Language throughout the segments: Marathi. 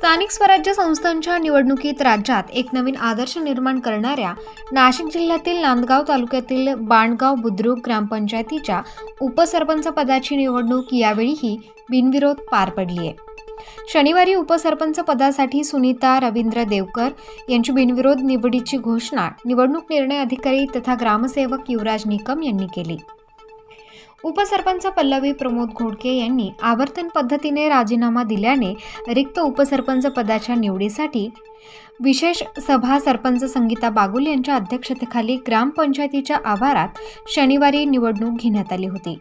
स्थानिक स्वराज्य संस्थांच्या निवडणुकीत राज्यात एक नवीन आदर्श निर्माण करणाऱ्या नाशिक जिल्ह्यातील नांदगाव तालुक्यातील बाणगाव बुद्रुक ग्रामपंचायतीच्या उपसरपंच पदाची निवडणूक यावेळीही बिनविरोध पार पडली आहे। शनिवारी उपसरपंच पदासाठी सुनीता रवींद्र देवकर यांची बिनविरोध निवडीची घोषणा निवडणूक निर्णय अधिकारी तथा ग्रामसेवक युवराज निकम यांनी केली। उपसरपंच पल्लवी प्रमोद घोडके यांनी आवर्तन पद्धतीने राजीनामा दिल्याने रिक्त उपसरपंच पदाच्या निवडीसाठी विशेष सभा सरपंच संगीता बागुल यांच्या अध्यक्षतेखाली ग्रामपंचायतीच्या आवारात शनिवारी निवडणूक घेण्यात आली होती।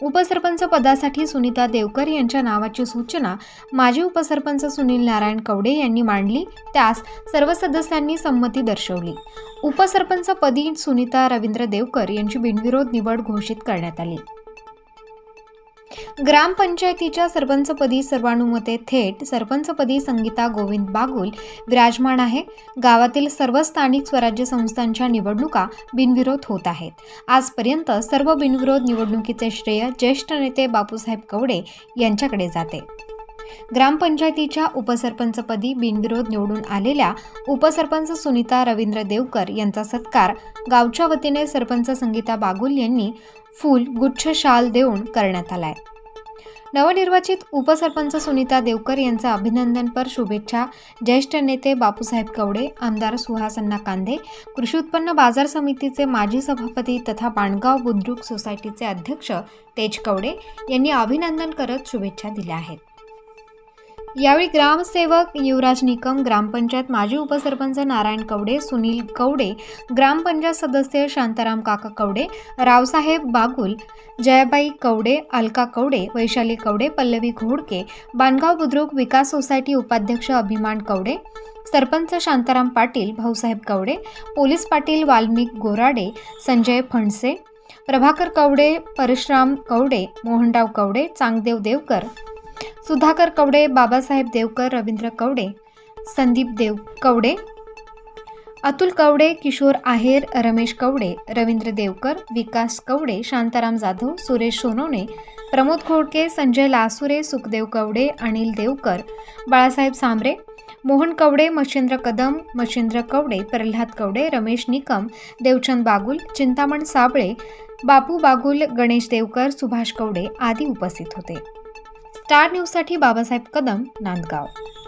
उपसरपंच पदासाठी सुनीता देवकर यांच्या नावाची सूचना माजी उपसरपंच सुनील नारायण कवडे यांनी मांडली, त्यास सर्व सदस्यांनी संमती दर्शवली। उपसरपंच पदी सुनीता रवींद्र देवकर यांची बिनविरोध निवड घोषित करण्यात आली। ग्रामपंचायतीच्या सरपंचपदी सर्वानुमते थेट सरपंचपदी संगीता गोविंद बागुल विराजमान आहे। गावातील सर्व स्थानिक स्वराज्य संस्थांच्या निवडणुका बिनविरोध होत आहेत। आजपर्यंत सर्व बिनविरोध निवडणुकीचे श्रेय ज्येष्ठ नेते बापूसाहेब कवडे यांच्याकडे जाते। ग्रामपंचायतीच्या उपसरपंचपदी बिनविरोध निवडून आलेल्या उपसरपंच सुनीता रवींद्र देवकर यांचा सत्कार गावच्या वतीने सरपंच संगीता बागुल यांनी फूल गुच्छ शाल देऊन करण्यात आलाय। नवनिर्वाचित उपसरपंच सुनीता देवकर यांचा अभिनंदनपर शुभेच्छा ज्येष्ठ नेते बापूसाहेब कवडे, आमदार सुहास अण्णा कांदे, कृषी उत्पन्न बाजार समितीचे माजी सभापती तथा बाणगाव बुद्रुक सोसायटीचे अध्यक्ष तेज कवडे यांनी अभिनंदन करत शुभेच्छा दिल्या आहेत। यावेळी ग्रामसेवक युवराज निकम, ग्रामपंचायत माजी उपसरपंच नारायण कवडे, सुनील कवडे, ग्रामपंचायत सदस्य शांताराम काका कवडे, रावसाहेब बागुल, जयाबाई कवडे, अलका कवडे, वैशाली कवडे, पल्लवी घोडके, बाणगाव बुद्रुक विकास सोसायटी उपाध्यक्ष अभिमान कवडे, सरपंच शांताराम पाटील, भाऊसाहेब कवडे, पोलीस पाटील वाल्मिक गोराडे, संजय फणसे, प्रभाकर कवडे, परशुराम कवडे, मोहनराव कवडे, चांगदेव देवकर, सुधाकर कवडे, बाबासाहेब देवकर, रवींद्र कवडे, संदीप देव कवडे, अतुल कवडे, किशोर आहेर, रमेश कवडे, रवींद्र देवकर, विकास कवडे, शांताराम जाधव, सुरेश सोनवणे, प्रमोद घोडके, संजय लासुरे, सुखदेव कवडे, अनिल देवकर, बाळासाहेब सांबरे, मोहन कवडे, मच्छिंद्र कदम, मच्छिंद्र कवडे, प्रल्हाद कवडे, रमेश निकम, देवचंद बागुल, चिंतामण साबळे, बापू बागुल, गणेश देवकर, सुभाष कवडे आदी उपस्थित होते। स्टार न्यूजसाठी बाबासाहेब कदम, नांदगाव।